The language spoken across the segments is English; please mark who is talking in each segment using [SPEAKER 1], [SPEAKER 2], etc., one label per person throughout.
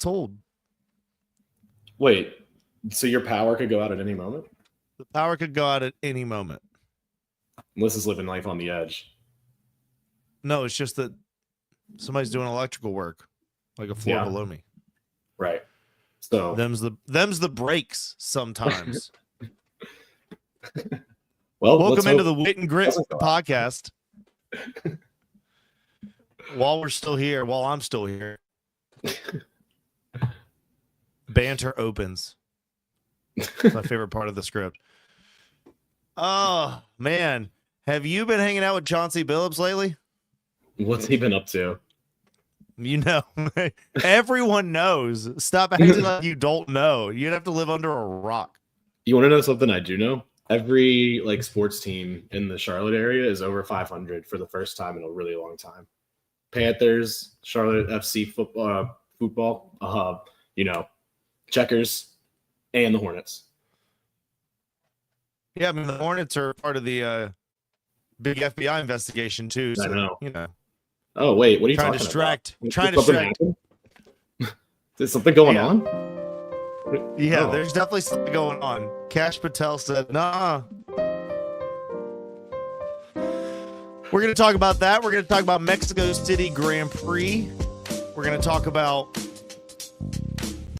[SPEAKER 1] told.
[SPEAKER 2] Wait, so your power could go out at any moment?
[SPEAKER 1] The power could go out at any moment.
[SPEAKER 2] Melissa's living life on the edge.
[SPEAKER 1] No, it's just that somebody's doing electrical work, like a floor below me.
[SPEAKER 2] Right. So
[SPEAKER 1] them's the breaks sometimes.
[SPEAKER 2] Well,
[SPEAKER 1] welcome into the Wit and Grit podcast. While I'm still here, banter opens. That's my favorite part of the script. Oh man, have you been hanging out with Chauncey Billups lately?
[SPEAKER 2] What's he been up to?
[SPEAKER 1] You know, everyone knows. Stop acting like you don't know. You'd have to live under a rock.
[SPEAKER 2] You want to know something I do know? Every sports team in the Charlotte area is over 500 for the first time in a really long time. Panthers, Charlotte FC football, Checkers, and the Hornets.
[SPEAKER 1] Yeah, I mean the Hornets are part of the big FBI investigation too. So,
[SPEAKER 2] I know.
[SPEAKER 1] You know.
[SPEAKER 2] Oh wait, what are you
[SPEAKER 1] trying
[SPEAKER 2] talking
[SPEAKER 1] about?
[SPEAKER 2] Trying to distract. Is something going on?
[SPEAKER 1] Yeah, there's definitely something going on. Cash Patel said, "Nah." We're going to talk about that. We're going to talk about Mexico City Grand Prix. We're going to talk about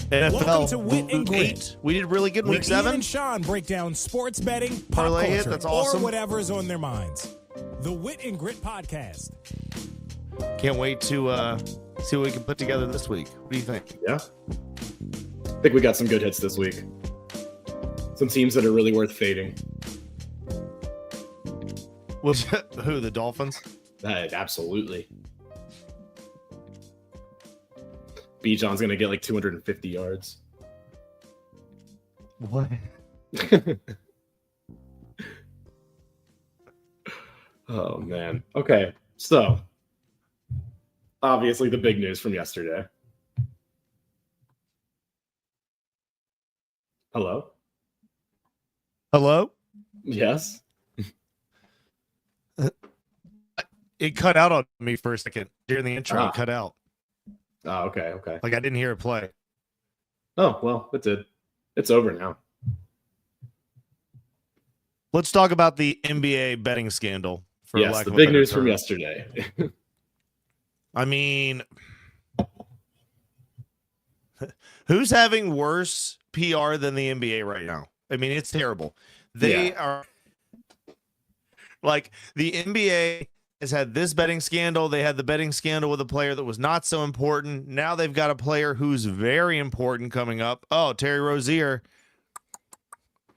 [SPEAKER 1] NFL.
[SPEAKER 3] Welcome to Wit and Grit.
[SPEAKER 1] We did really good in week 7.
[SPEAKER 3] Ian and Sean break down sports betting, pop
[SPEAKER 1] parlay
[SPEAKER 3] culture,
[SPEAKER 1] hit. That's awesome.
[SPEAKER 3] or whatever's on their minds. The Wit and Grit podcast.
[SPEAKER 1] Can't wait to see what we can put together this week. What do you think?
[SPEAKER 2] Yeah. I think we got some good hits this week. Some teams that are really worth fading.
[SPEAKER 1] Who, the Dolphins?
[SPEAKER 2] Absolutely. Bijan's going to get 250 yards.
[SPEAKER 1] What?
[SPEAKER 2] Oh, man. Okay, so obviously the big news from yesterday. Hello?
[SPEAKER 1] Hello?
[SPEAKER 2] Yes?
[SPEAKER 1] It cut out on me for a second during the intro. It cut out.
[SPEAKER 2] Oh, okay.
[SPEAKER 1] Like I didn't hear it play.
[SPEAKER 2] Oh, well, it did. It's over now.
[SPEAKER 1] Let's talk about the NBA betting scandal.
[SPEAKER 2] Yes, the big news from yesterday.
[SPEAKER 1] I mean, who's having worse PR than the NBA right now? I mean, it's terrible. They are the NBA has had this betting scandal. They had the betting scandal with a player that was not so important. Now they've got a player who's very important coming up. Oh, Terry Rozier.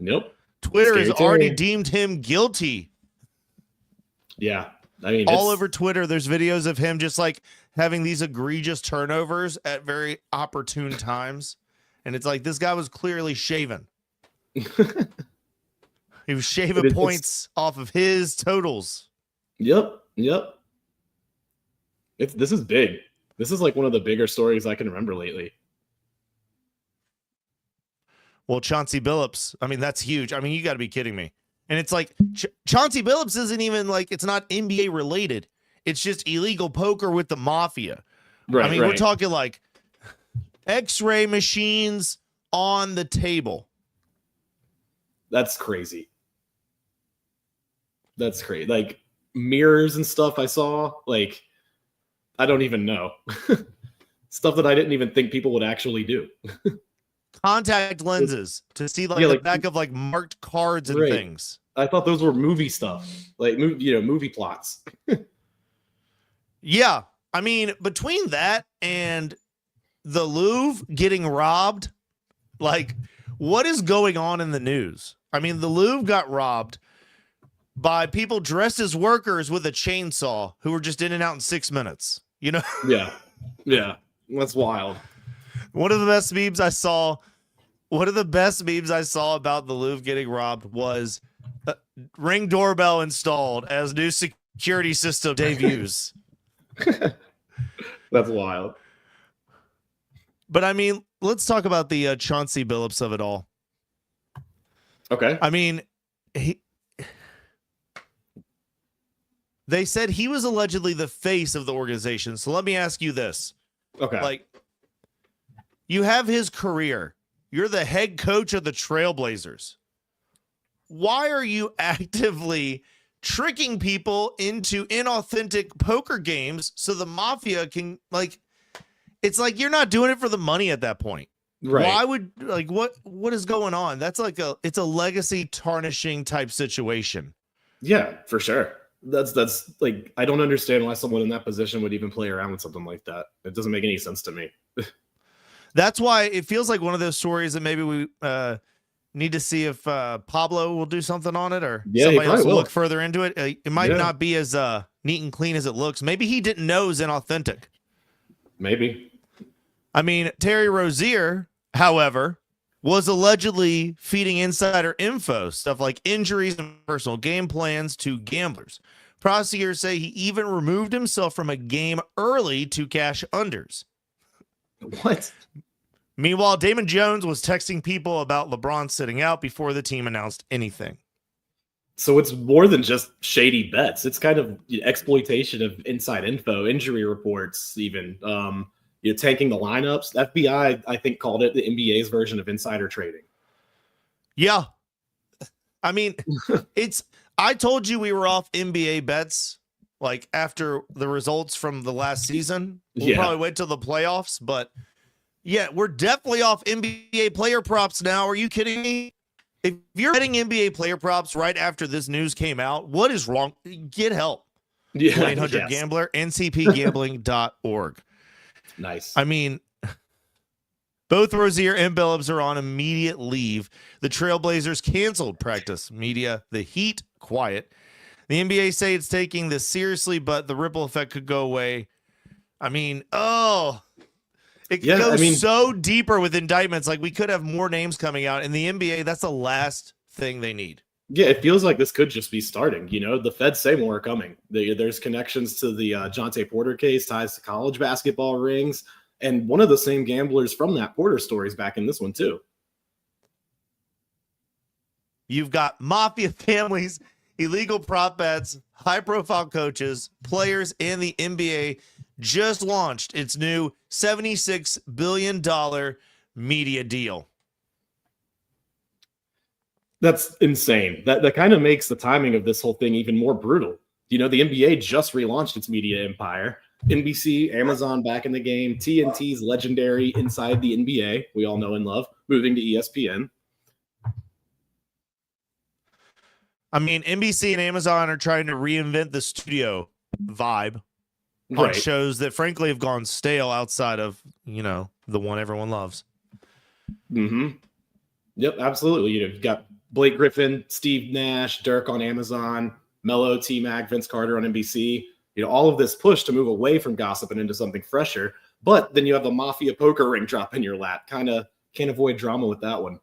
[SPEAKER 2] Nope.
[SPEAKER 1] Twitter has already deemed him guilty.
[SPEAKER 2] Yeah. I mean,
[SPEAKER 1] all over Twitter, there's videos of him just having these egregious turnovers at very opportune times. And it's this guy was clearly shaven. He was shaving points off of his totals.
[SPEAKER 2] Yep. This is big. This is one of the bigger stories I can remember lately.
[SPEAKER 1] Well, Chauncey Billups, I mean, that's huge. I mean, you got to be kidding me. And it's Chauncey Billups isn't even it's not NBA related. It's just illegal poker with the mafia.
[SPEAKER 2] Right.
[SPEAKER 1] I mean, we're talking X-ray machines on the table.
[SPEAKER 2] That's crazy. Mirrors and stuff I saw. I don't even know. Stuff that I didn't even think people would actually do.
[SPEAKER 1] Contact lenses to see the back of marked cards and things.
[SPEAKER 2] I thought those were movie stuff, movie plots.
[SPEAKER 1] Yeah, I mean, between that and the Louvre getting robbed, what is going on in the news? I mean, the Louvre got robbed by people dressed as workers with a chainsaw who were just in and out in 6 minutes. You know?
[SPEAKER 2] Yeah, that's wild.
[SPEAKER 1] One of the best memes I saw about the Louvre getting robbed was Ring doorbell installed as new security system debuts.
[SPEAKER 2] That's wild.
[SPEAKER 1] But I mean, let's talk about the Chauncey Billups of it all.
[SPEAKER 2] Okay.
[SPEAKER 1] I mean, they said he was allegedly the face of the organization. So let me ask you this.
[SPEAKER 2] Okay.
[SPEAKER 1] You have his career. You're the head coach of the Trailblazers. Why are you actively tricking people into inauthentic poker games so the mafia can, like, it's like you're not doing it for the money at that point.
[SPEAKER 2] Right.
[SPEAKER 1] Why would, like, what is going on? That's like it's a legacy tarnishing type situation.
[SPEAKER 2] Yeah, for sure. That's like, I don't understand why someone in that position would even play around with something like that. It doesn't make any sense to me.
[SPEAKER 1] That's why it feels like one of those stories that maybe we need to see if Pablo will do something on it, or somebody else will look further into it. It might not be as neat and clean as it looks. Maybe he didn't know it was inauthentic.
[SPEAKER 2] Maybe.
[SPEAKER 1] I mean, Terry Rozier, however, was allegedly feeding insider info, stuff like injuries and personal game plans, to gamblers. Prosecutors say he even removed himself from a game early to cash unders.
[SPEAKER 2] What?
[SPEAKER 1] Meanwhile, Damon Jones was texting people about LeBron sitting out before the team announced anything.
[SPEAKER 2] So it's more than just shady bets. It's kind of exploitation of inside info, injury reports, even tanking the lineups. The FBI, I think, called it the NBA's version of insider trading.
[SPEAKER 1] Yeah. I mean, I told you we were off NBA bets like after the results from the last season. We'll probably wait till the playoffs, but yeah, we're definitely off NBA player props now. Are you kidding me? If you're betting NBA player props right after this news came out, what is wrong? Get help. 1-800-GAMBLER, ncpgambling.org.
[SPEAKER 2] Nice.
[SPEAKER 1] I mean, both Rozier and Billups are on immediate leave. The Trailblazers canceled practice. Media, the Heat, quiet. The NBA say it's taking this seriously, but the ripple effect could go away. I mean, it goes so deeper with indictments. Like, we could have more names coming out. In the NBA, that's the last thing they need.
[SPEAKER 2] Yeah, it feels like this could just be starting. The feds say more are coming. There's connections to the Jonte Porter case, ties to college basketball rings, and one of the same gamblers from that Porter story is back in this one too.
[SPEAKER 1] You've got mafia families, illegal prop bets, high-profile coaches, players, and the NBA just launched its new $76 billion media deal.
[SPEAKER 2] That's insane. That kind of makes the timing of this whole thing even more brutal. The NBA just relaunched its media empire. NBC, Amazon back in the game, TNT's legendary Inside the NBA, we all know and love, moving to ESPN.
[SPEAKER 1] I mean, NBC and Amazon are trying to reinvent the studio vibe on shows that frankly have gone stale outside of, the one everyone loves.
[SPEAKER 2] Mm-hmm. Yep, absolutely. You've got Blake Griffin, Steve Nash, Dirk on Amazon, Melo, T-Mac, Vince Carter on NBC. All of this push to move away from gossip and into something fresher. But then you have the mafia poker ring drop in your lap. Kind of can't avoid drama with that one.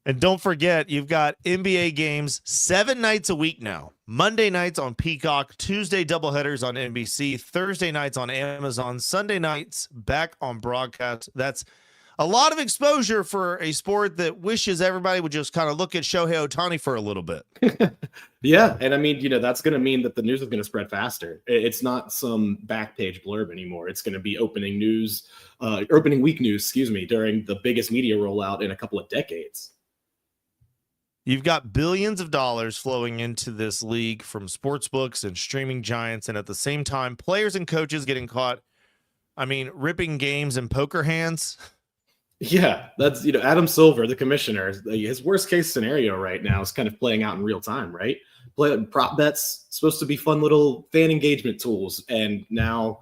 [SPEAKER 1] And don't forget, you've got NBA games 7 nights a week now. Monday nights on Peacock, Tuesday doubleheaders on NBC, Thursday nights on Amazon, Sunday nights back on broadcast. That's a lot of exposure for a sport that wishes everybody would just kind of look at Shohei Ohtani for a little bit.
[SPEAKER 2] Yeah, and I mean, that's going to mean that the news is going to spread faster. It's not some back page blurb anymore. It's going to be opening week news, during the biggest media rollout in a couple of decades.
[SPEAKER 1] You've got billions of dollars flowing into this league from sports books and streaming giants, and at the same time, players and coaches getting caught, ripping games and poker hands.
[SPEAKER 2] Yeah, that's, Adam Silver, the commissioner, his worst case scenario right now is kind of playing out in real time, right? Prop bets, supposed to be fun little fan engagement tools, and now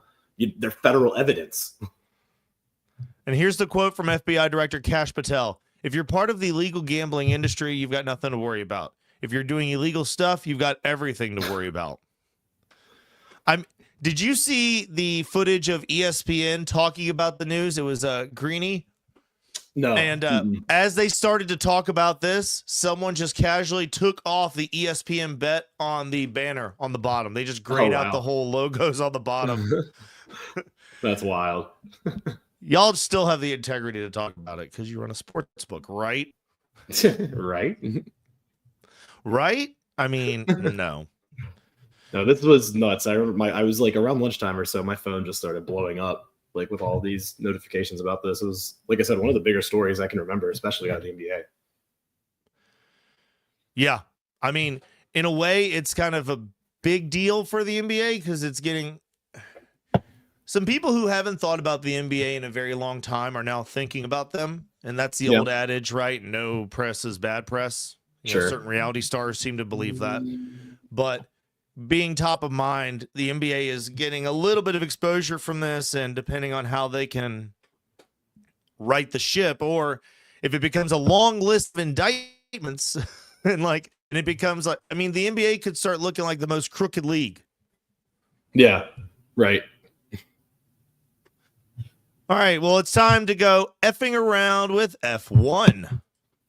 [SPEAKER 2] they're federal evidence.
[SPEAKER 1] And here's the quote from FBI Director Kash Patel. If you're part of the illegal gambling industry, you've got nothing to worry about. If you're doing illegal stuff, you've got everything to worry about. Did you see the footage of ESPN talking about the news? It was Greeny.
[SPEAKER 2] No.
[SPEAKER 1] And as they started to talk about this, someone just casually took off the ESPN bet on the banner on the bottom. They just grayed out the whole logos on the bottom.
[SPEAKER 2] That's wild.
[SPEAKER 1] Y'all still have the integrity to talk about it because you run a sports book, right?
[SPEAKER 2] Right?
[SPEAKER 1] Right? No.
[SPEAKER 2] No, this was nuts. I remember I was like around lunchtime or so, my phone just started blowing up. like with all these notifications about this. It was, like I said, one of the bigger stories I can remember, especially out of the NBA.
[SPEAKER 1] Yeah. I mean, in a way, it's kind of a big deal for the NBA because it's getting some people who haven't thought about the NBA in a very long time are now thinking about them. And that's the old adage, right? No press is bad press. You know, certain reality stars seem to believe that. But being top of mind, the NBA is getting a little bit of exposure from this, and depending on how they can right the ship, or if it becomes a long list of indictments and it becomes like, I mean, the NBA could start looking like the most crooked league.
[SPEAKER 2] Yeah, right.
[SPEAKER 1] All right, well, it's time to go effing around with F1.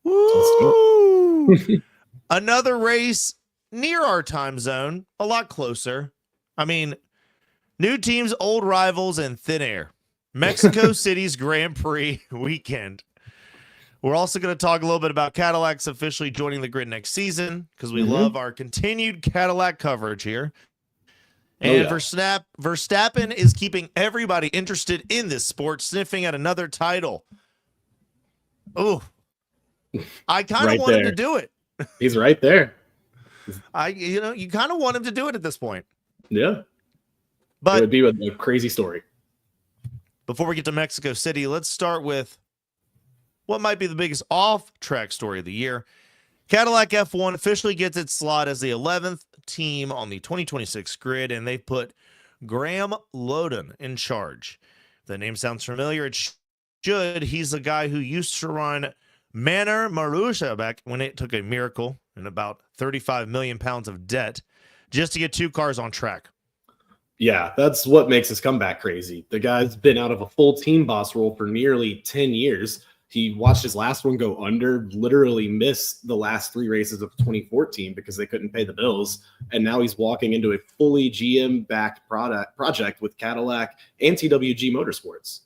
[SPEAKER 1] Woo! Another race near our time zone, a lot closer. I mean, new teams, old rivals, and thin air. Mexico City's Grand Prix weekend. We're also going to talk a little bit about Cadillacs officially joining the grid next season because we love our continued Cadillac coverage here. And Verstappen is keeping everybody interested in this sport, sniffing at another title. Oh, I kind of want him to do it.
[SPEAKER 2] He's right there.
[SPEAKER 1] You kind of want him to do it at this point.
[SPEAKER 2] Yeah.
[SPEAKER 1] But
[SPEAKER 2] it would be a crazy story.
[SPEAKER 1] Before we get to Mexico City, let's start with what might be the biggest off-track story of the year. Cadillac F1 officially gets its slot as the 11th team on the 2026 grid, and they put Graham Loudon in charge. If the name sounds familiar, it should. He's the guy who used to run Manor Marussia back when it took a miracle and about 35 million pounds of debt just to get two cars on track.
[SPEAKER 2] Yeah, that's what makes his comeback crazy. The guy's been out of a full team boss role for nearly 10 years. He watched his last one go under, literally missed the last 3 races of 2014 because they couldn't pay the bills. And now he's walking into a fully GM-backed project with Cadillac and TWG Motorsports.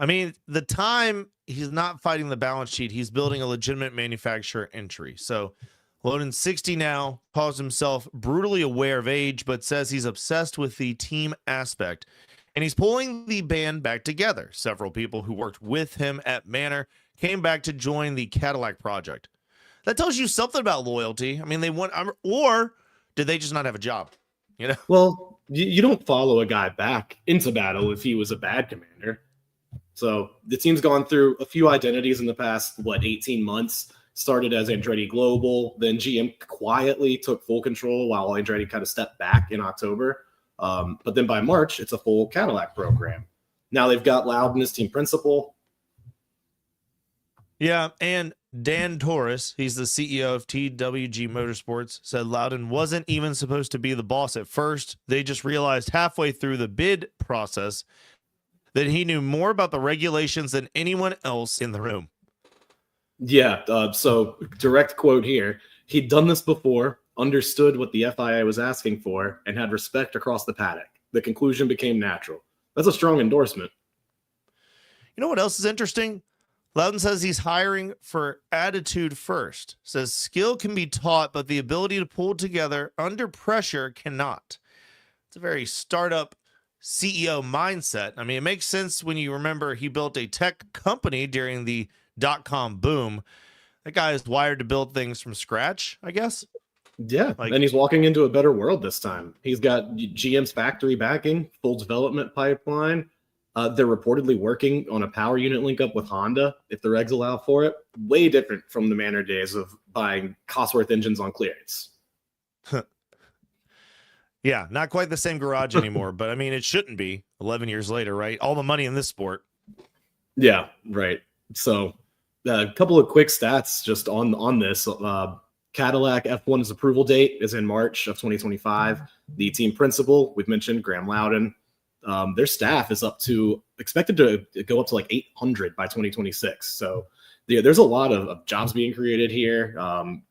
[SPEAKER 1] I mean, the time he's not fighting the balance sheet, he's building a legitimate manufacturer entry. So Loudon's 60 now, calls himself brutally aware of age, but says he's obsessed with the team aspect. And he's pulling the band back together. Several people who worked with him at Manor came back to join the Cadillac project. That tells you something about loyalty. I mean, they want, or did they just not have a job? You know?
[SPEAKER 2] Well, you don't follow a guy back into battle if he was a bad commander. So the team's gone through a few identities in the past, 18 months. Started as Andretti Global, then GM quietly took full control while Andretti kind of stepped back in October. But then by March, it's a full Cadillac program. Now they've got Loudon as team principal.
[SPEAKER 1] Yeah, and Dan Torres, he's the CEO of TWG Motorsports, said Loudon wasn't even supposed to be the boss at first. They just realized halfway through the bid process that he knew more about the regulations than anyone else in the room.
[SPEAKER 2] Yeah, so direct quote here. He'd done this before, understood what the FIA was asking for, and had respect across the paddock. The conclusion became natural. That's a strong endorsement.
[SPEAKER 1] You know what else is interesting? Loudon says he's hiring for attitude first. Says skill can be taught, but the ability to pull together under pressure cannot. It's a very startup CEO mindset. I mean, it makes sense when you remember he built a tech company during the .com boom. That guy is wired to build things from scratch, I guess.
[SPEAKER 2] Yeah, and he's walking into a better world this time. He's got GM's factory backing, full development pipeline. They're reportedly working on a power unit link up with Honda, if the regs allow for it. Way different from the Manor days of buying Cosworth engines on clearance.
[SPEAKER 1] Yeah, not quite the same garage anymore, but I mean, it shouldn't be 11 years later, right? All the money in this sport.
[SPEAKER 2] Yeah, right. So a couple of quick stats just on this. Cadillac F1's approval date is in March of 2025. The team principal, we've mentioned, Graham Loudon. Their staff is expected to go up to 800 by 2026. So there's a lot of jobs being created here.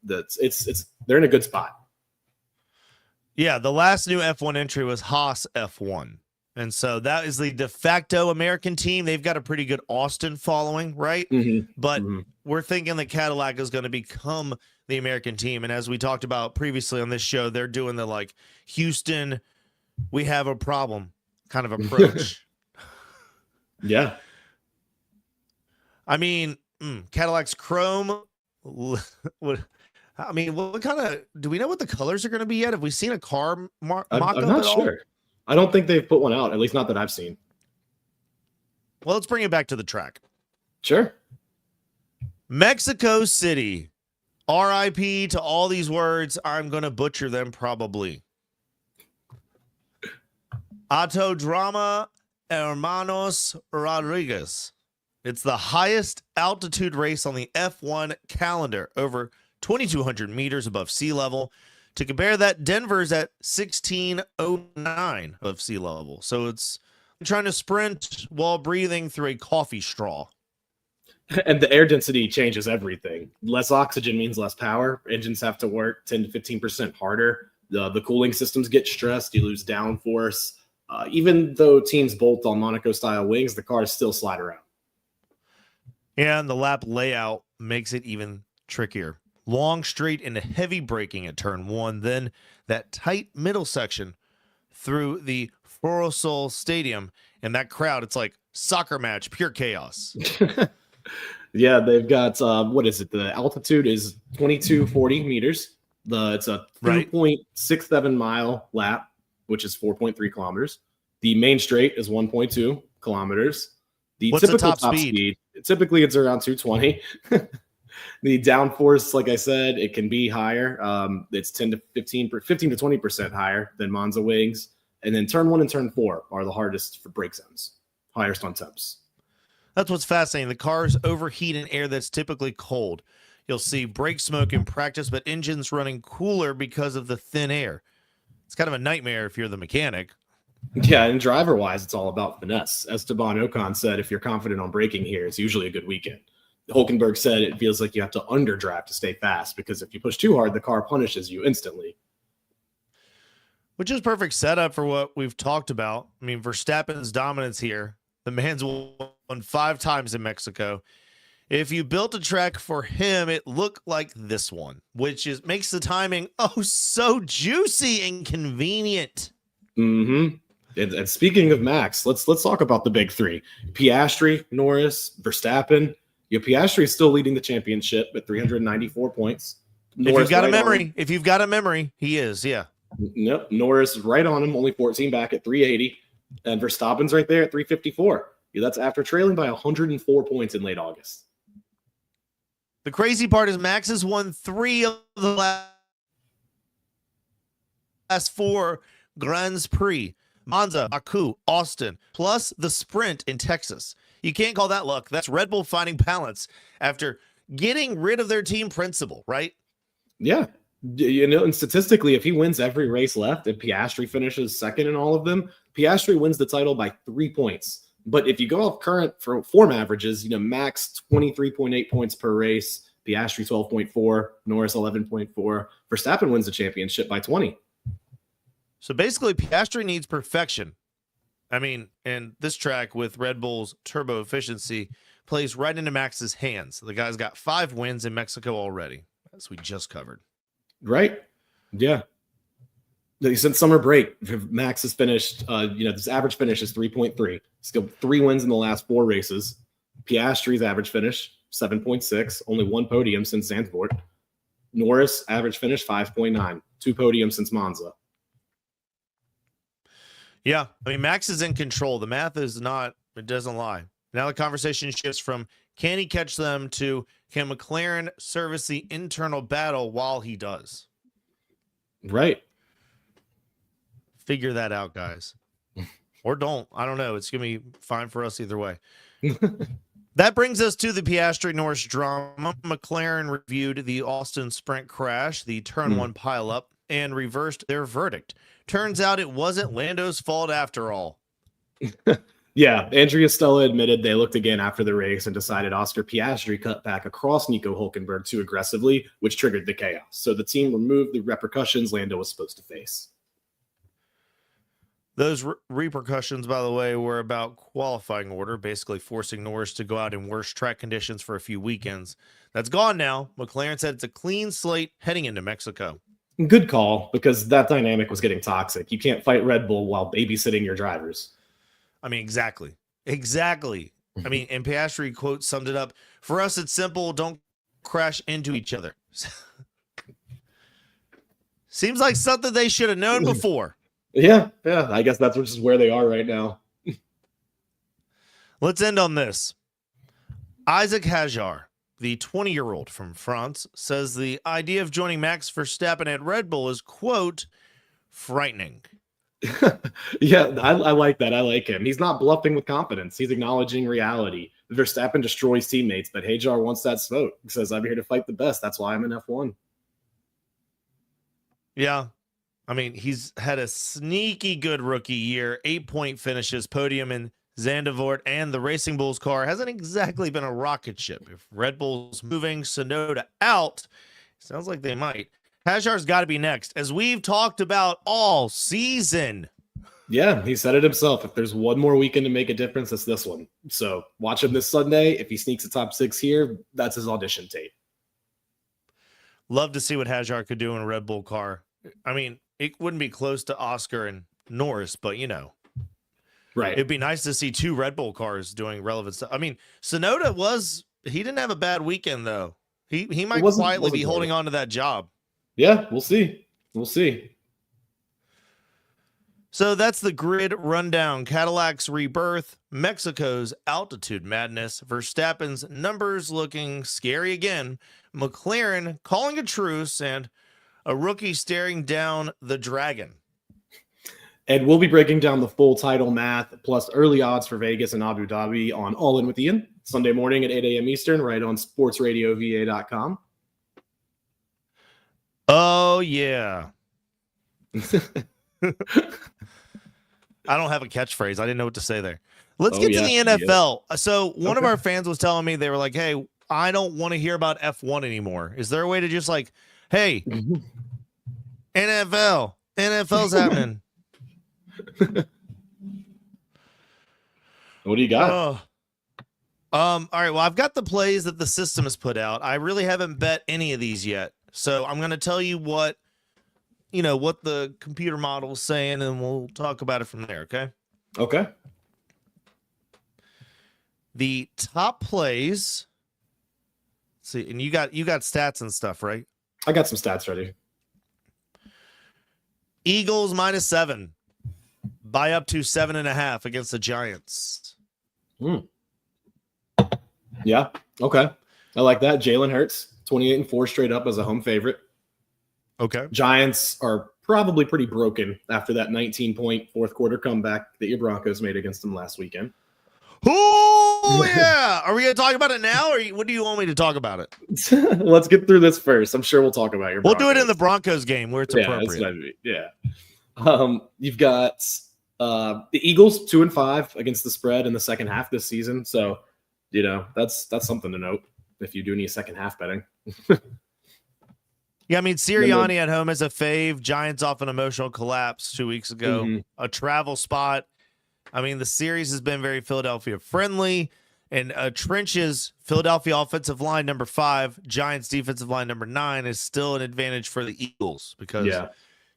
[SPEAKER 2] They're in a good spot.
[SPEAKER 1] Yeah, the last new F1 entry was Haas F1. And so that is the de facto American team. They've got a pretty good Austin following, right? But we're thinking that Cadillac is going to become the American team. And as we talked about previously on this show, they're doing the Houston, we have a problem kind of approach.
[SPEAKER 2] Yeah.
[SPEAKER 1] I mean, Cadillac's chrome. What? I mean, what kind of? Do we know what the colors are going to be yet? Have we seen a car
[SPEAKER 2] I'm
[SPEAKER 1] mock-up
[SPEAKER 2] not
[SPEAKER 1] at all?
[SPEAKER 2] sure. I don't think they've put one out, at least not that I've seen.
[SPEAKER 1] Well, let's bring it back to the track.
[SPEAKER 2] Sure.
[SPEAKER 1] Mexico City. RIP to all these words. I'm going to butcher them probably. Autodrama Hermanos Rodriguez. It's the highest altitude race on the F1 calendar, over 2,200 meters above sea level. To compare that, Denver's at 1609 of sea level. So it's trying to sprint while breathing through a coffee straw.
[SPEAKER 2] And the air density changes everything. Less oxygen means less power. Engines have to work 10 to 15% harder. The cooling systems get stressed. You lose downforce. Even though teams bolt on Monaco-style wings, the cars still slide around.
[SPEAKER 1] And the lap layout makes it even trickier. Long straight and heavy braking at turn 1, then that tight middle section through the Forosol Stadium. And that crowd, it's like soccer match, pure chaos.
[SPEAKER 2] Yeah, they've got, what is it? The altitude is 2240 meters. It's a 2.67 mile lap, which is 4.3 kilometers. The main straight is 1.2 kilometers.
[SPEAKER 1] What's the top speed?
[SPEAKER 2] Typically, it's around 220. The downforce, like I said, it can be higher. It's 15 to 20% higher than Monza wings. And then turn 1 and turn 4 are the hardest for brake zones, highest on temps.
[SPEAKER 1] That's what's fascinating. The cars overheat in air that's typically cold. You'll see brake smoke in practice, but engines running cooler because of the thin air. It's kind of a nightmare if you're the mechanic.
[SPEAKER 2] Yeah, and driver-wise, it's all about finesse. As Esteban Ocon said, if you're confident on braking here, it's usually a good weekend. Hulkenberg said it feels like you have to underdraft to stay fast because if you push too hard, the car punishes you instantly.
[SPEAKER 1] Which is perfect setup for what we've talked about. I mean, Verstappen's dominance here. The man's won 5 times in Mexico. If you built a track for him, it looked like this one, which makes the timing so juicy and convenient.
[SPEAKER 2] Mm-hmm. And speaking of Max, let's talk about the big 3: Piastri, Norris, Verstappen. Piastri is still leading the championship at 394 points.
[SPEAKER 1] If you've got a memory, he is. Yeah.
[SPEAKER 2] Nope. Norris right on him, only 14 back at 380, and Verstappen's right there at 354. That's after trailing by 104 points in late August.
[SPEAKER 1] The crazy part is Max has won 3 of the last 4 Grand Prix. Monza, Baku, Austin, plus the sprint in Texas. You can't call that luck. That's Red Bull finding balance after getting rid of their team principal, right?
[SPEAKER 2] Yeah. And statistically, if he wins every race left and Piastri finishes second in all of them, Piastri wins the title by 3 points. But if you go off current form averages, Max 23.8 points per race, Piastri 12.4, Norris 11.4. Verstappen wins the championship by 20.
[SPEAKER 1] So basically, Piastri needs perfection. I mean, and this track with Red Bull's turbo efficiency plays right into Max's hands. The guy's got 5 wins in Mexico already, as we just covered.
[SPEAKER 2] Right? Yeah. Since summer break, Max has finished, this average finish is 3.3. He's got 3 wins in the last 4 races. Piastri's average finish, 7.6. Only 1 podium since Zandvoort. Norris, average finish, 5.9. 2 podiums since Monza.
[SPEAKER 1] Yeah, I mean, Max is in control. The math is not, it doesn't lie. Now the conversation shifts from can he catch them to can McLaren service the internal battle while he does?
[SPEAKER 2] Right.
[SPEAKER 1] Figure that out, guys. Or don't. I don't know. It's going to be fine for us either way. That brings us to the Piastri-Norris drama. McLaren reviewed the Austin sprint crash, the turn 1 pileup, and reversed their verdict. Turns out it wasn't Lando's fault after all.
[SPEAKER 2] Yeah, Andrea Stella admitted they looked again after the race and decided Oscar Piastri cut back across Nico Hulkenberg too aggressively, which triggered the chaos. So the team removed the repercussions Lando was supposed to face.
[SPEAKER 1] Those repercussions, by the way, were about qualifying order, basically forcing Norris to go out in worse track conditions for a few weekends. That's gone now. McLaren said it's a clean slate heading into Mexico.
[SPEAKER 2] Good call, because that dynamic was getting toxic. You can't fight Red Bull while babysitting your drivers.
[SPEAKER 1] I mean, exactly. Exactly. I mean, and Piastri quote summed it up. For us, it's simple. Don't crash into each other. Seems like something they should have known before.
[SPEAKER 2] Yeah. I guess that's just where they are right now.
[SPEAKER 1] Let's end on this. Isack Hadjar, the 20-year-old from France, says the idea of joining Max Verstappen at Red Bull is, quote, frightening.
[SPEAKER 2] Yeah, I like that. I like him. He's not bluffing with confidence. He's acknowledging reality. Verstappen destroys teammates, but Hadjar wants that smoke. He says, I'm here to fight the best. That's why I'm in F1.
[SPEAKER 1] Yeah. I mean, he's had a sneaky good rookie year, 8-point finishes, podium in Zandvoort, and the Racing Bulls car hasn't exactly been a rocket ship. If Red Bull's moving Tsunoda out, sounds like they might. Hadjar's got to be next, as we've talked about all season.
[SPEAKER 2] Yeah, he said it himself. If there's one more weekend to make a difference, it's this one. So watch him this Sunday. If he sneaks a top 6 here, that's his audition tape.
[SPEAKER 1] Love to see what Hadjar could do in a Red Bull car. I mean, it wouldn't be close to Oscar and Norris, but
[SPEAKER 2] Right.
[SPEAKER 1] it'd be nice to see 2 Red Bull cars doing relevant stuff. I mean, Tsunoda he didn't have a bad weekend though. He might quietly be holding on to that job.
[SPEAKER 2] Yeah, we'll see. We'll see.
[SPEAKER 1] So that's the grid rundown. Cadillac's rebirth, Mexico's altitude madness, Verstappen's numbers looking scary again, McLaren calling a truce, and a rookie staring down the dragon.
[SPEAKER 2] And we'll be breaking down the full title math plus early odds for Vegas and Abu Dhabi on All In with Ian, Sunday morning at 8 a.m. Eastern, right on sportsradiova.com.
[SPEAKER 1] Oh, yeah. I don't have a catchphrase. I didn't know what to say there. Let's get to the NFL. So one of our fans was telling me, they were like, hey, I don't want to hear about F1 anymore. Is there a way to just like, hey, NFL's happening.
[SPEAKER 2] What do you got?
[SPEAKER 1] All right. Well, I've got the plays that the system has put out. I really haven't bet any of these yet. So I'm going to tell you what the computer model is saying, and we'll talk about it from there. Okay.
[SPEAKER 2] Okay.
[SPEAKER 1] The top plays. Let's see, and you got stats and stuff, right?
[SPEAKER 2] I got some stats ready.
[SPEAKER 1] Eagles -7 by up to 7.5 against the Giants.
[SPEAKER 2] Yeah. Okay. I like that. Jalen Hurts, 28-4 straight up as a home favorite.
[SPEAKER 1] Okay.
[SPEAKER 2] Giants are probably pretty broken after that 19-point fourth quarter comeback that your Broncos made against them last weekend.
[SPEAKER 1] Oh, yeah. Are we going to talk about it now, or what do you want me to talk about it?
[SPEAKER 2] Let's get through this first. I'm sure we'll talk about your Broncos.
[SPEAKER 1] We'll do it in the Broncos game where it's appropriate.
[SPEAKER 2] That's what I mean. Yeah. You've got the Eagles 2-5 against the spread in the second half this season. So, that's something to note if you do any second half betting.
[SPEAKER 1] Yeah, I mean, Sirianni at home is a fave. Giants off an emotional collapse 2 weeks ago.
[SPEAKER 2] Mm-hmm.
[SPEAKER 1] A travel spot. I mean, the series has been very Philadelphia friendly. And Trench's Philadelphia offensive line number 5, Giants defensive line number 9 is still an advantage for the Eagles because you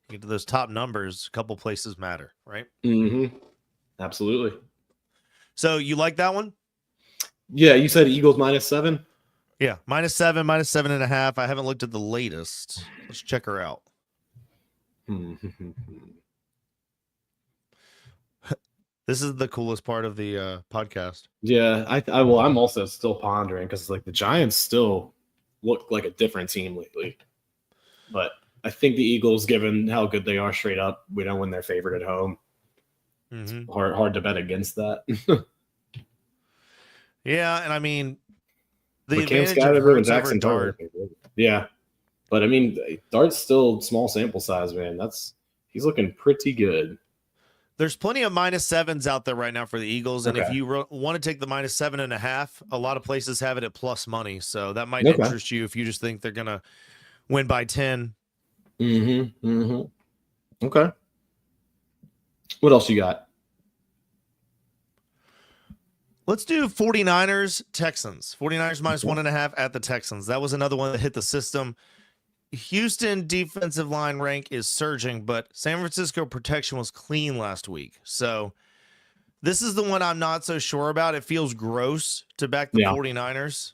[SPEAKER 1] get to those top numbers, a couple places matter, right?
[SPEAKER 2] Mm-hmm. Absolutely.
[SPEAKER 1] So you like that one?
[SPEAKER 2] Yeah, you said Eagles -7?
[SPEAKER 1] Yeah, -7, -7.5. I haven't looked at the latest. Let's check her out. This is the coolest part of the podcast.
[SPEAKER 2] Yeah, I'm also still pondering because like the Giants still look like a different team lately. But I think the Eagles, given how good they are straight up, we know when they're favored at home. It's hard to bet against that.
[SPEAKER 1] Yeah, and I mean, the
[SPEAKER 2] Cam
[SPEAKER 1] advantage of
[SPEAKER 2] Skyler and
[SPEAKER 1] Hurts over
[SPEAKER 2] Jackson
[SPEAKER 1] Dart.
[SPEAKER 2] Yeah, but I mean, Dart's still small sample size, man. He's looking pretty good.
[SPEAKER 1] There's plenty of -7s out there right now for the Eagles, and
[SPEAKER 2] Okay.
[SPEAKER 1] if you want to take the -7.5, a lot of places have it at plus money, so that might interest you if you just think they're gonna win by 10.
[SPEAKER 2] Okay. What else you got?
[SPEAKER 1] Let's do 49ers Texans. 49ers -1.5 at the Texans. That was another one that hit the system. Houston defensive line rank is surging, but San Francisco protection was clean last week. So This is the one I'm not so sure about. It feels gross to back the 49ers.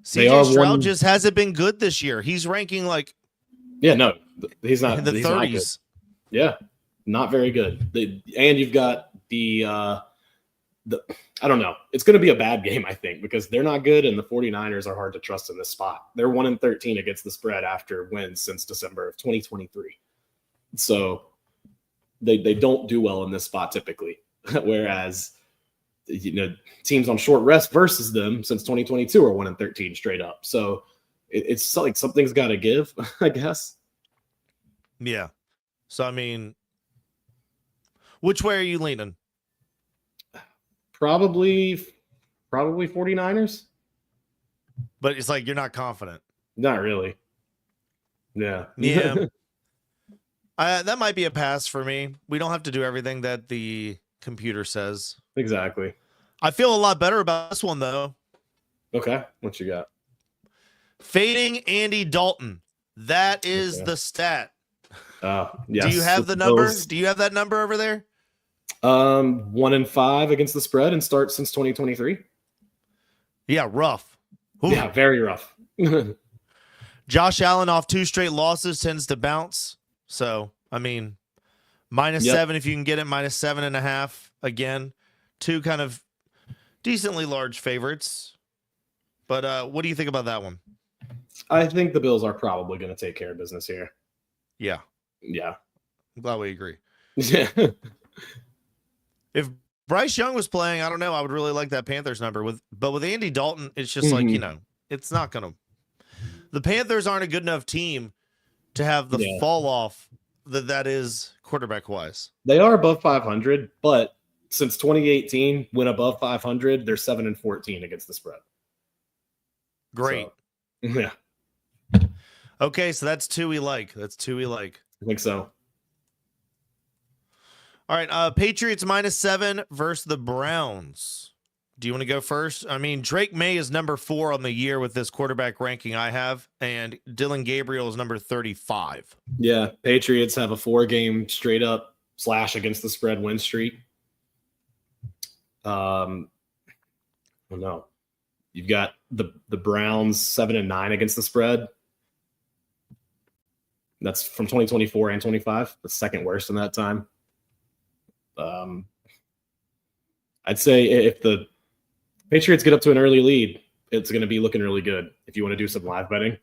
[SPEAKER 1] CJ Stroud just hasn't been good this year. He's ranking like
[SPEAKER 2] no, he's not
[SPEAKER 1] in the
[SPEAKER 2] he's
[SPEAKER 1] 30s.
[SPEAKER 2] Yeah, not very good. And you've got the I don't know. It's going to be a bad game, I think, because they're not good and the 49ers are hard to trust in this spot. They're 1-13 against the spread after wins since December of 2023. So they don't do well in this spot typically. Whereas, teams on short rest versus them since 2022 are 1-13 straight up. So it's like something's got to give, I guess.
[SPEAKER 1] Yeah. So, I mean, which way are you leaning?
[SPEAKER 2] Probably 49ers.
[SPEAKER 1] But it's like you're not confident.
[SPEAKER 2] Not really. Yeah.
[SPEAKER 1] Yeah. That might be a pass for me. We don't have to do everything that the computer says.
[SPEAKER 2] Exactly.
[SPEAKER 1] I feel a lot better about this one, though.
[SPEAKER 2] Okay. What you got?
[SPEAKER 1] Fading Andy Dalton. That is the stat.
[SPEAKER 2] Yes.
[SPEAKER 1] Do you have the number? Do you have that number over there?
[SPEAKER 2] 1-5 against the spread and start since 2023.
[SPEAKER 1] Yeah, rough. Ooh.
[SPEAKER 2] Yeah, very rough.
[SPEAKER 1] Josh Allen off 2 straight losses tends to bounce. So, I mean, -7 if you can get it, -7.5 again. 2 kind of decently large favorites. But what do you think about that one?
[SPEAKER 2] I think the Bills are probably going to take care of business here.
[SPEAKER 1] Yeah.
[SPEAKER 2] Yeah.
[SPEAKER 1] I'm glad we agree.
[SPEAKER 2] Yeah.
[SPEAKER 1] If Bryce Young was playing, I don't know. I would really like that Panthers number. But with Andy Dalton, it's just like, it's not going to. The Panthers aren't a good enough team to have the fall off that is quarterback wise.
[SPEAKER 2] They are above 500, but since 2018, when above 500, they're 7-14 against the spread.
[SPEAKER 1] Great.
[SPEAKER 2] So, yeah.
[SPEAKER 1] Okay, so that's 2 we like.
[SPEAKER 2] I think so.
[SPEAKER 1] All right, Patriots -7 versus the Browns. Do you want to go first? I mean, Drake May is number 4 on the year with this quarterback ranking I have, and Dylan Gabriel is number 35.
[SPEAKER 2] Yeah, Patriots have a 4-game straight up / against the spread win streak. Well, no. You've got the Browns 7-9 against the spread. That's from 2024 and 25. The second worst in that time. I'd say if the Patriots get up to an early lead, it's going to be looking really good. If you want to do some live betting,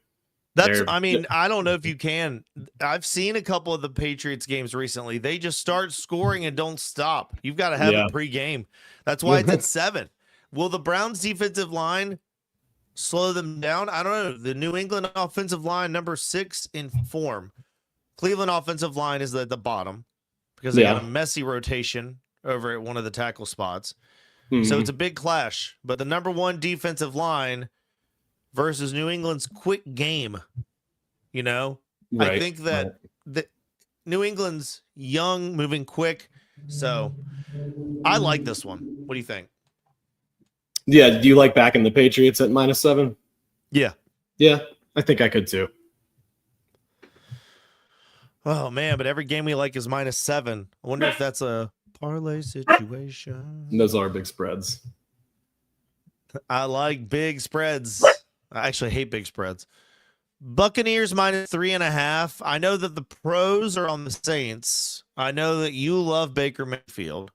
[SPEAKER 1] I don't know if you can. I've seen a couple of the Patriots games recently. They just start scoring and don't stop. You've got to have a pregame. That's why it's at 7. Will the Browns defensive line slow them down? I don't know. The New England offensive line, number 6 in form. Cleveland offensive line is at the bottom because they got a messy rotation over at one of the tackle spots. So it's a big clash. But the number 1 defensive line versus New England's quick game, Right. I think that New England's young, moving quick. So I like this one. What do you think?
[SPEAKER 2] Yeah. Do you like backing the Patriots at -7?
[SPEAKER 1] Yeah.
[SPEAKER 2] Yeah, I think I could too.
[SPEAKER 1] Oh, man, but every game we like is -7. I wonder if that's a parlay situation.
[SPEAKER 2] Those are big spreads.
[SPEAKER 1] I like big spreads. I actually hate big spreads. Buccaneers -3.5. I know that the pros are on the Saints. I know that you love Baker Mayfield.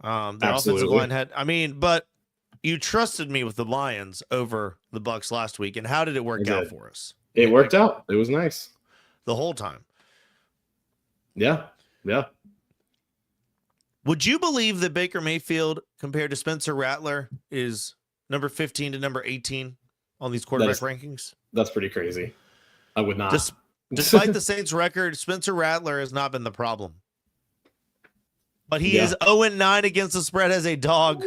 [SPEAKER 1] Their offensive line but you trusted me with the Lions over the Bucs last week. And how did it work out for us?
[SPEAKER 2] It worked out. It was nice.
[SPEAKER 1] The whole time.
[SPEAKER 2] Yeah. Yeah.
[SPEAKER 1] Would you believe that Baker Mayfield compared to Spencer Rattler is number 15 to number 18 on these quarterback rankings?
[SPEAKER 2] That's pretty crazy. I would not.
[SPEAKER 1] Despite the Saints record, Spencer Rattler has not been the problem. But he is 0-9 against the spread as a dog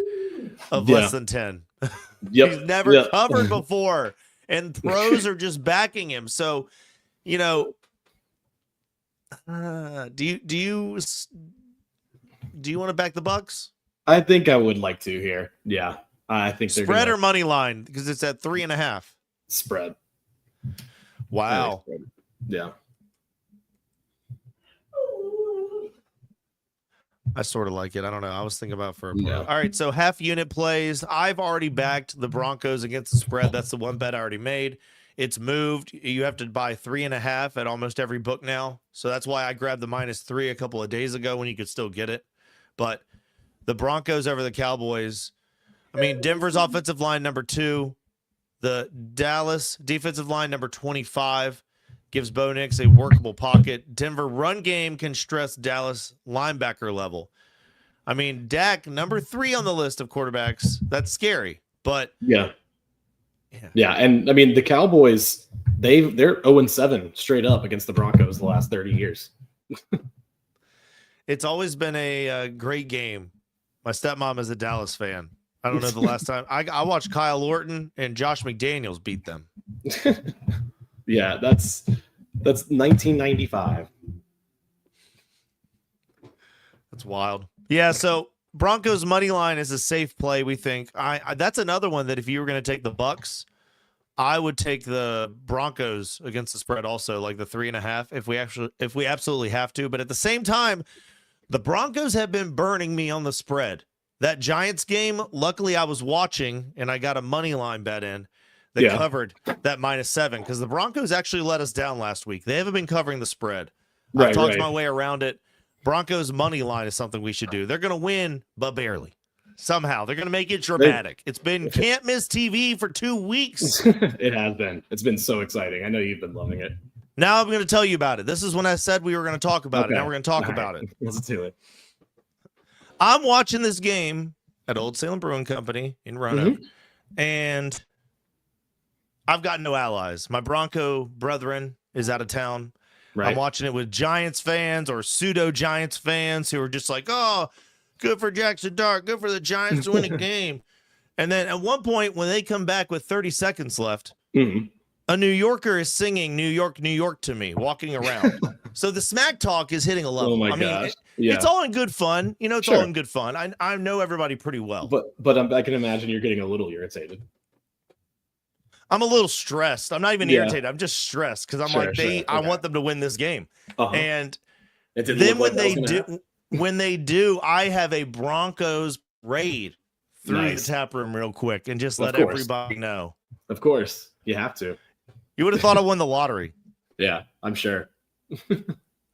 [SPEAKER 1] of less than 10. He's never covered before. And pros are just backing him. So, do you want to back the Bucs?
[SPEAKER 2] I think I would like to here. Yeah. I think they're
[SPEAKER 1] spread or money line because it's at 3.5.
[SPEAKER 2] Spread.
[SPEAKER 1] Wow.
[SPEAKER 2] Yeah.
[SPEAKER 1] I sort of like it. I don't know. I was thinking about for a play.
[SPEAKER 2] Yeah.
[SPEAKER 1] All right, so half unit plays. I've already backed the Broncos against the spread. That's the one bet I already made. It's moved. You have to buy 3.5 at almost every book now. So that's why I grabbed the -3 a couple of days ago when you could still get it. But the Broncos over the Cowboys. I mean, Denver's offensive line number 2. The Dallas defensive line number 25 gives Bo Nix a workable pocket. Denver run game can stress Dallas linebacker level. I mean, Dak, number 3 on the list of quarterbacks. That's scary. But
[SPEAKER 2] yeah. And I mean, the Cowboys, they're 0-7 straight up against the Broncos the last 30 years.
[SPEAKER 1] It's always been a great game. My stepmom is a Dallas fan. I don't know the last time. I watched Kyle Orton and Josh McDaniels beat them.
[SPEAKER 2] Yeah, that's 1995.
[SPEAKER 1] That's wild. Yeah, so Broncos money line is a safe play, we think. I that's another one that if you were going to take the Bucks, I would take the Broncos against the spread also, like the 3.5 if we absolutely have to. But at the same time, the Broncos have been burning me on the spread. That Giants game, luckily I was watching and I got a money line bet in that covered that -7 because the Broncos actually let us down last week. They haven't been covering the spread. I've talked my way around it. Broncos money line is something we should do. They're going to win, but barely. Somehow. They're going to make it dramatic. It's been can't miss TV for 2 weeks.
[SPEAKER 2] It has been. It's been so exciting. I know you've been loving it.
[SPEAKER 1] Now I'm going to tell you about it. This is when I said we were going to talk about it. Now we're going to talk about it.
[SPEAKER 2] Let's do it.
[SPEAKER 1] I'm watching this game at Old Salem Brewing Company in Roanoke, and I've got no allies. My Bronco brethren is out of town. Right. I'm watching it with Giants fans or pseudo-Giants fans who are just like, oh, good for Jackson Dart, good for the Giants to win a game. And then at one point when they come back with 30 seconds left, a New Yorker is singing New York, New York to me, walking around. So the smack talk is hitting a level.
[SPEAKER 2] Oh my gosh.
[SPEAKER 1] It's all in good fun. You know, it's all in good fun. I know everybody pretty well.
[SPEAKER 2] But I can imagine you're getting a little irritated.
[SPEAKER 1] I'm a little stressed. I'm not even irritated. I'm just stressed because I'm I want them to win this game. And then when they do, I have a Broncos raid through the tap room real quick and just let everybody know.
[SPEAKER 2] Of course. You have to.
[SPEAKER 1] You would have thought I won the lottery.
[SPEAKER 2] Yeah, I'm sure.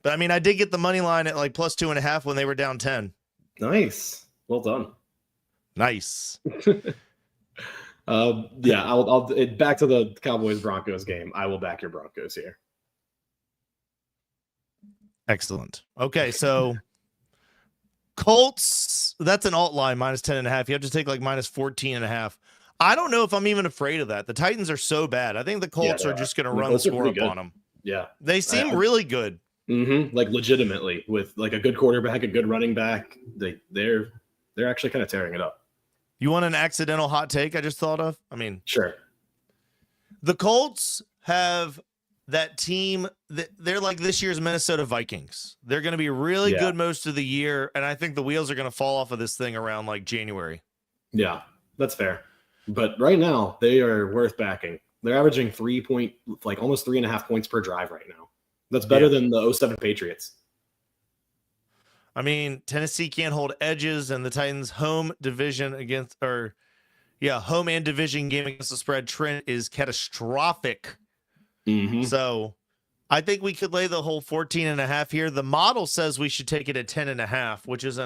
[SPEAKER 1] But I mean, I did get the money line at like +2.5 when they were down 10.
[SPEAKER 2] Nice. Well done.
[SPEAKER 1] Nice.
[SPEAKER 2] I'll back to the Cowboys Broncos game. I will back your Broncos here.
[SPEAKER 1] Excellent. Okay, so Colts, that's an alt line -10.5. You have to take like -14.5. I don't know if I'm even afraid of that. The Titans are so bad. I think the Colts are just going to run the score up on them.
[SPEAKER 2] Yeah.
[SPEAKER 1] They seem really good.
[SPEAKER 2] Like legitimately with like a good quarterback, a good running back. They're actually kind of tearing it up.
[SPEAKER 1] You want an accidental hot take I just thought of? I mean,
[SPEAKER 2] sure.
[SPEAKER 1] The Colts have that team that they're like this year's Minnesota Vikings. They're going to be really good most of the year. And I think the wheels are going to fall off of this thing around like January.
[SPEAKER 2] Yeah, that's fair. But right now they are worth backing. They're averaging almost 3.5 points per drive right now. That's better than the 07 Patriots.
[SPEAKER 1] I mean, Tennessee can't hold edges, and the Titans' home and division game against the spread trend is catastrophic. So I think we could lay the whole 14.5 here. The model says we should take it at 10.5, which is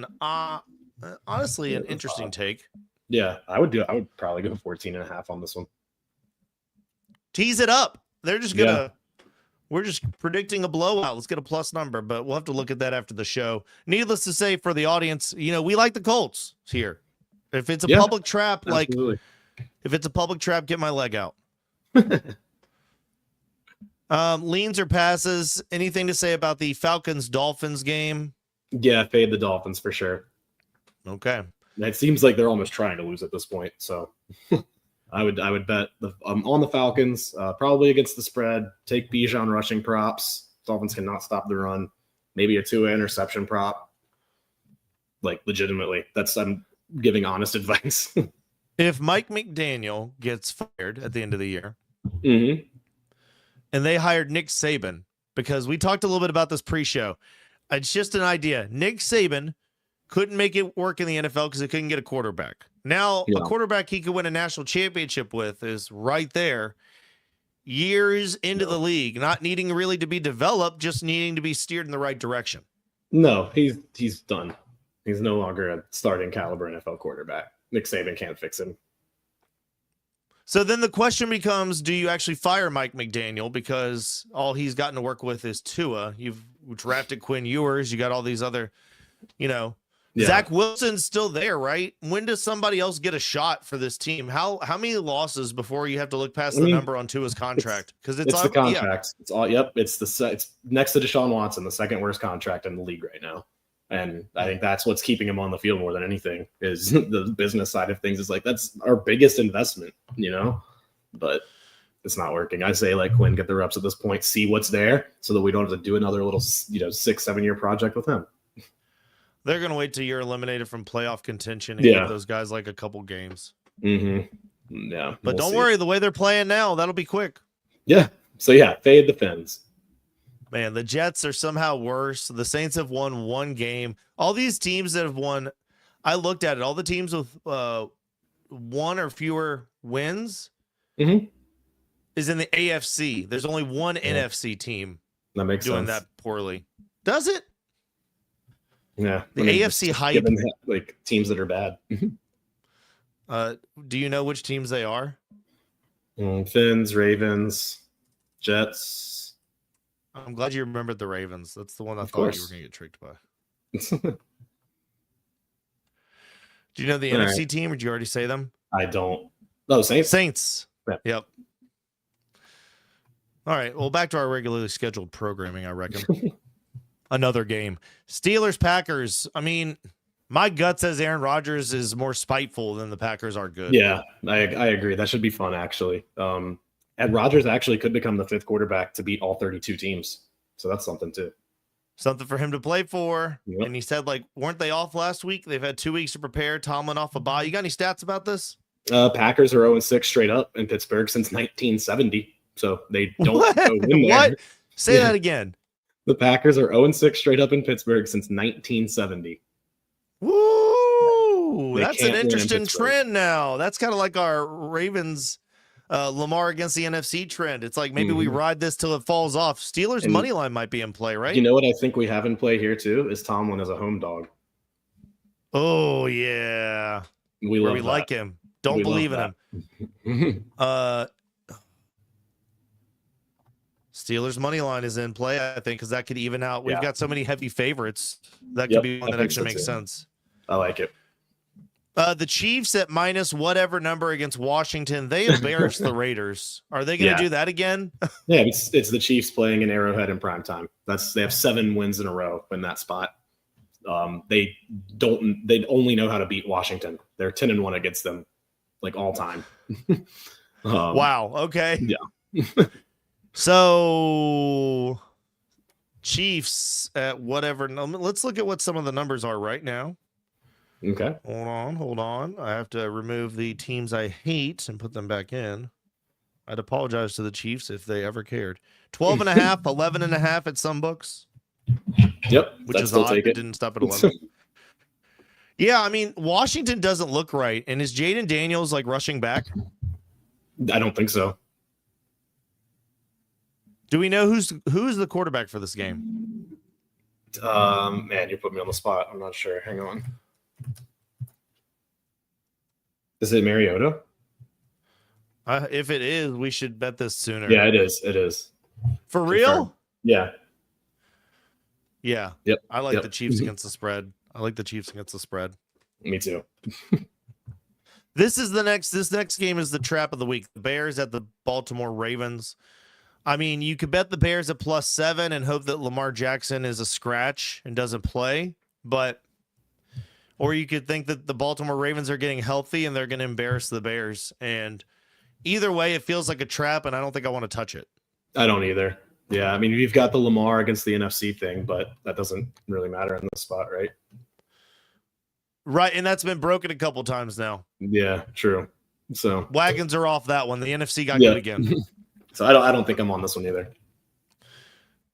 [SPEAKER 1] honestly an interesting take.
[SPEAKER 2] Yeah, I would probably go 14.5 on this one.
[SPEAKER 1] Tease it up. They're just gonna. We're just predicting a blowout. Let's get a plus number, but we'll have to look at that after the show. Needless to say, for the audience, we like the Colts here. If it's a public trap,
[SPEAKER 2] absolutely.
[SPEAKER 1] If it's a public trap, get my leg out. Leans or passes? Anything to say about the Falcons-Dolphins game?
[SPEAKER 2] Yeah, fade the Dolphins for sure.
[SPEAKER 1] Okay.
[SPEAKER 2] It seems like they're almost trying to lose at this point, so I would bet on the Falcons, probably against the spread. Take Bijan rushing props. Dolphins cannot stop the run. Maybe a 2 interception prop. Like legitimately, I'm giving honest advice.
[SPEAKER 1] If Mike McDaniel gets fired at the end of the year, and they hired Nick Saban, because we talked a little bit about this pre-show, it's just an idea. Nick Saban couldn't make it work in the NFL because he couldn't get a quarterback. Now, a quarterback he could win a national championship with is right there, years into the league, not needing really to be developed, just needing to be steered in the right direction.
[SPEAKER 2] No, he's done. He's no longer a starting caliber NFL quarterback. Nick Saban can't fix him.
[SPEAKER 1] So then the question becomes, do you actually fire Mike McDaniel because all he's gotten to work with is Tua? You've drafted Quinn Ewers. You got all these other, Zach Wilson's still there, right? When does somebody else get a shot for this team? How many losses before you have to look past the number on Tua's contract? Because it's
[SPEAKER 2] the contract. Yeah. It's all. Yep. It's next to Deshaun Watson, the second worst contract in the league right now. And I think that's what's keeping him on the field more than anything is the business side of things. Is like, that's our biggest investment, but it's not working. I say like Quinn, get the reps at this point, see what's there so that we don't have to do another little, 6-7 year project with him.
[SPEAKER 1] They're going to wait till you're eliminated from playoff contention and give those guys like a couple games.
[SPEAKER 2] Mm-hmm. Yeah.
[SPEAKER 1] But don't worry, the way they're playing now, that'll be quick.
[SPEAKER 2] Yeah. So fade the Fins.
[SPEAKER 1] Man, the Jets are somehow worse. The Saints have won one game. All these teams that have won, I looked at it, all the teams with one or fewer wins is in the AFC. There's only one NFC team
[SPEAKER 2] that makes
[SPEAKER 1] doing
[SPEAKER 2] sense.
[SPEAKER 1] that poorly. Does it?
[SPEAKER 2] Yeah.
[SPEAKER 1] The AFC hype.
[SPEAKER 2] Like teams that are bad.
[SPEAKER 1] Do you know which teams they are?
[SPEAKER 2] Fins, Ravens, Jets.
[SPEAKER 1] I'm glad you remembered the Ravens. That's the one I thought you were going to get tricked by. Do you know the NFC team, or did you already say them?
[SPEAKER 2] I don't. No, Saints.
[SPEAKER 1] Saints.
[SPEAKER 2] Yeah.
[SPEAKER 1] Yep. All right. Well, back to our regularly scheduled programming, I reckon. Another game. Steelers, Packers. I mean, my gut says Aaron Rodgers is more spiteful than the Packers are good.
[SPEAKER 2] Yeah, I agree. That should be fun, actually. And Rodgers actually could become the 5th quarterback to beat all 32 teams. So that's something too.
[SPEAKER 1] Something for him to play for.
[SPEAKER 2] Yep.
[SPEAKER 1] And he said, weren't they off last week? They've had 2 weeks to prepare. Tomlin off a bye. You got any stats about this?
[SPEAKER 2] Packers are 0-6 straight up in Pittsburgh since 1970. So they don't go win there.
[SPEAKER 1] What? Say that again.
[SPEAKER 2] The Packers are 0-6 straight up in Pittsburgh since 1970.
[SPEAKER 1] Woo! That's an interesting trend now. That's kind of like our Ravens Lamar against the NFC trend. It's like maybe we ride this till it falls off. Steelers money line might be in play, right?
[SPEAKER 2] You know what I think we have in play here too is Tomlin as a home dog.
[SPEAKER 1] Oh yeah,
[SPEAKER 2] we
[SPEAKER 1] like him. Don't believe in him. Steelers money line is in play, I think, because that could even out. We've got so many heavy favorites that could be one that actually makes sense.
[SPEAKER 2] I like it.
[SPEAKER 1] The Chiefs at minus whatever number against Washington, they embarrassed the Raiders. Are they going to do that again?
[SPEAKER 2] Yeah, it's the Chiefs playing in Arrowhead in primetime. They have 7 wins in a row in that spot. They only know how to beat Washington. They're 10-1 against them, like all time.
[SPEAKER 1] Wow. Okay.
[SPEAKER 2] Yeah.
[SPEAKER 1] So Chiefs at whatever. Let's look at what some of the numbers are right now.
[SPEAKER 2] Okay.
[SPEAKER 1] Hold on. I have to remove the teams I hate and put them back in. I'd apologize to the Chiefs if they ever cared. 12.5, 11.5 at some books.
[SPEAKER 2] Yep.
[SPEAKER 1] Which is odd. It didn't stop at 11. Yeah, I mean, Washington doesn't look right. And is Jaden Daniels rushing back?
[SPEAKER 2] I don't think so.
[SPEAKER 1] Do we know who's the quarterback for this game?
[SPEAKER 2] Man, you're putting me on the spot. I'm not sure. Hang on. Is it Mariota?
[SPEAKER 1] If it is, we should bet this sooner.
[SPEAKER 2] Yeah, it is. It is.
[SPEAKER 1] For real?
[SPEAKER 2] Yeah.
[SPEAKER 1] Yeah.
[SPEAKER 2] Yep.
[SPEAKER 1] I like the Chiefs against the spread. Me
[SPEAKER 2] too.
[SPEAKER 1] This next game is the trap of the week. The Bears at the Baltimore Ravens. I mean, you could bet the Bears at +7 and hope that Lamar Jackson is a scratch and doesn't play, or you could think that the Baltimore Ravens are getting healthy and they're going to embarrass the Bears. And either way, it feels like a trap, and I don't think I want to touch it.
[SPEAKER 2] I don't either. Yeah, I mean, you've got the Lamar against the NFC thing, but that doesn't really matter in this spot, right?
[SPEAKER 1] Right, and that's been broken a couple times now.
[SPEAKER 2] Yeah, true. So
[SPEAKER 1] wagons are off that one. The NFC got good again.
[SPEAKER 2] So I don't think I'm on this one either.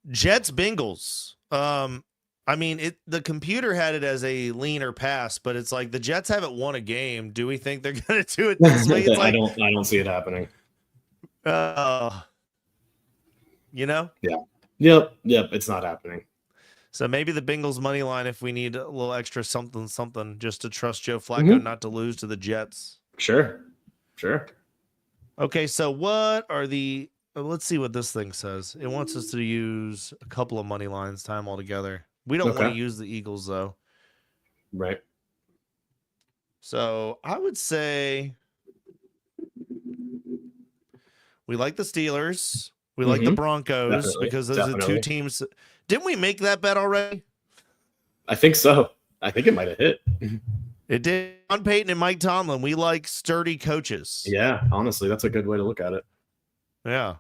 [SPEAKER 1] Jets Bengals. I I mean, the computer had it as a leaner pass, but it's like the Jets haven't won a game. Do we think they're going to do it this way? It's like,
[SPEAKER 2] I don't see it happening.
[SPEAKER 1] You know?
[SPEAKER 2] Yeah. Yep. It's not happening.
[SPEAKER 1] So maybe the Bengals money line if we need a little extra something just to trust Joe Flacco not to lose to the Jets.
[SPEAKER 2] Sure.
[SPEAKER 1] Okay, so what are the let's see what this thing says. It wants us to use a couple of money lines time altogether. We don't want to use the Eagles though.
[SPEAKER 2] Right.
[SPEAKER 1] So I would say we like the Steelers. We like the Broncos because those are the two teams. Didn't we make that bet already?
[SPEAKER 2] I think so. I think it might have hit.
[SPEAKER 1] It did. Sean Payton and Mike Tomlin. We like sturdy coaches.
[SPEAKER 2] Yeah, honestly, that's a good way to look at it.
[SPEAKER 1] Yeah.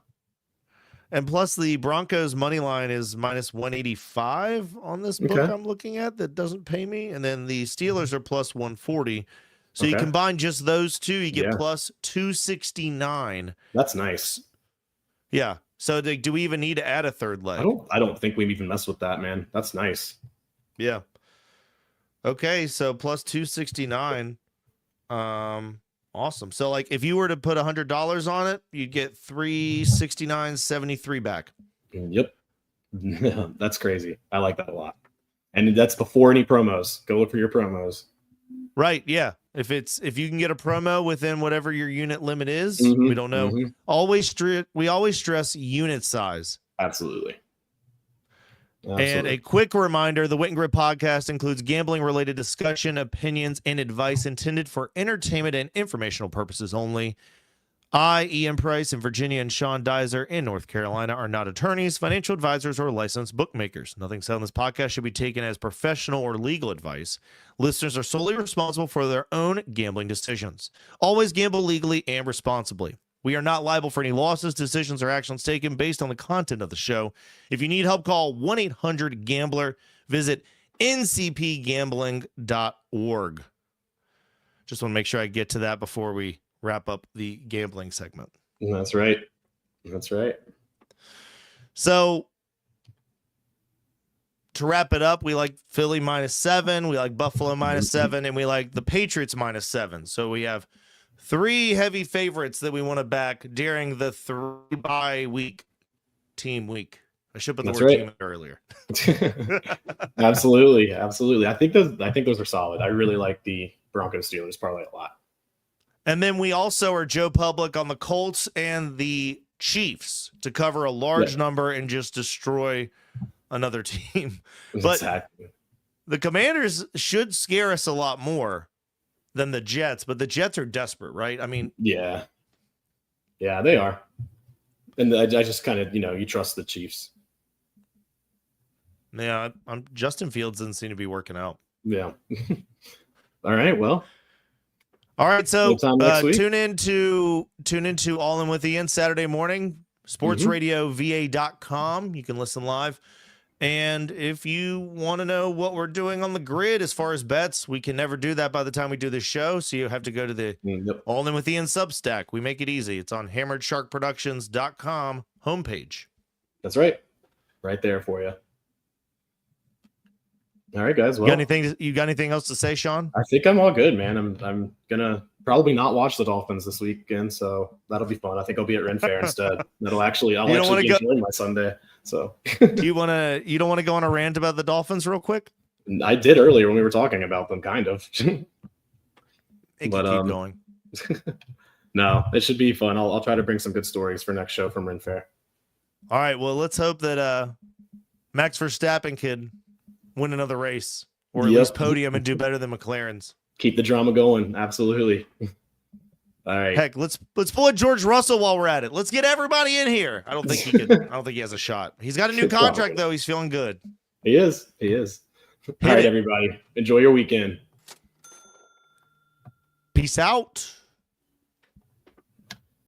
[SPEAKER 1] And plus the Broncos money line is minus 185 on this book I'm looking at that doesn't pay me. And then the Steelers are plus 140. So you combine just those two, you get plus 269.
[SPEAKER 2] That's nice.
[SPEAKER 1] Yeah. So do we even need to add a third leg?
[SPEAKER 2] I don't think we've even messed with that, man. That's nice.
[SPEAKER 1] Yeah. Okay, so plus 269. Awesome. So like if you were to put $100 on it, you'd get 369.73 back.
[SPEAKER 2] Yep. That's crazy. I like that a lot. And that's before any promos. Go look for your promos.
[SPEAKER 1] Right, yeah. If you can get a promo within whatever your unit limit is, we don't know. We always stress unit size.
[SPEAKER 2] Absolutely.
[SPEAKER 1] And a quick reminder, the Wit and Grit podcast includes gambling-related discussion, opinions, and advice intended for entertainment and informational purposes only. I, Ian Price in Virginia, and Sean Duiser in North Carolina are not attorneys, financial advisors, or licensed bookmakers. Nothing said on this podcast should be taken as professional or legal advice. Listeners are solely responsible for their own gambling decisions. Always gamble legally and responsibly. We are not liable for any losses, decisions, or actions taken based on the content of the show. If you need help, call 1-800-GAMBLER. Visit ncpgambling.org. Just want to make sure I get to that before we wrap up the gambling segment.
[SPEAKER 2] That's right.
[SPEAKER 1] So to wrap it up, we like Philly -7, we like Buffalo -7, and we like the Patriots -7. So we have 3 heavy favorites that we want to back during the 3-bye-week team week. I should put the word team earlier.
[SPEAKER 2] Absolutely. I think those are solid. I really like the Broncos Steelers parlay a lot.
[SPEAKER 1] And then we also are Joe Public on the Colts and the Chiefs to cover a large number and just destroy another team. But the Commanders should scare us a lot more than the Jets, but the Jets are desperate, right? I mean,
[SPEAKER 2] yeah, they are. And I just kind of, you trust the Chiefs.
[SPEAKER 1] Yeah, Justin Fields doesn't seem to be working out.
[SPEAKER 2] Yeah. All right. Well.
[SPEAKER 1] All right. So tune into All In with Ian Saturday morning, sportsradiova.com. You can listen live. And if you want to know what we're doing on the grid as far as bets, we can never do that by the time we do this show. So you have to go to the All In with Ian Substack. We make it easy. It's on hammeredsharkproductions.com homepage.
[SPEAKER 2] That's right. Right there for you. All right, guys. Well,
[SPEAKER 1] you got anything else to say, Sean?
[SPEAKER 2] I think I'm all good, man. I'm gonna probably not watch the Dolphins this weekend, so that'll be fun. I think I'll be at Ren Fair instead. I'll actually be enjoying my Sunday. So
[SPEAKER 1] you don't want to go on a rant about the Dolphins real quick?
[SPEAKER 2] I did earlier when we were talking about them, kind of.
[SPEAKER 1] Keep going.
[SPEAKER 2] No, it should be fun. I'll try to bring some good stories for next show from Ren Fair.
[SPEAKER 1] All right. Well, let's hope that Max Verstappen could win another race, or at least podium and do better than McLaren's.
[SPEAKER 2] Keep the drama going. Absolutely. All right.
[SPEAKER 1] Heck, let's pull a George Russell while we're at it. Let's get everybody in here. I don't think he has a shot. He's got a new contract though. He's feeling good.
[SPEAKER 2] He is. All right, everybody. Enjoy your weekend.
[SPEAKER 1] Peace out.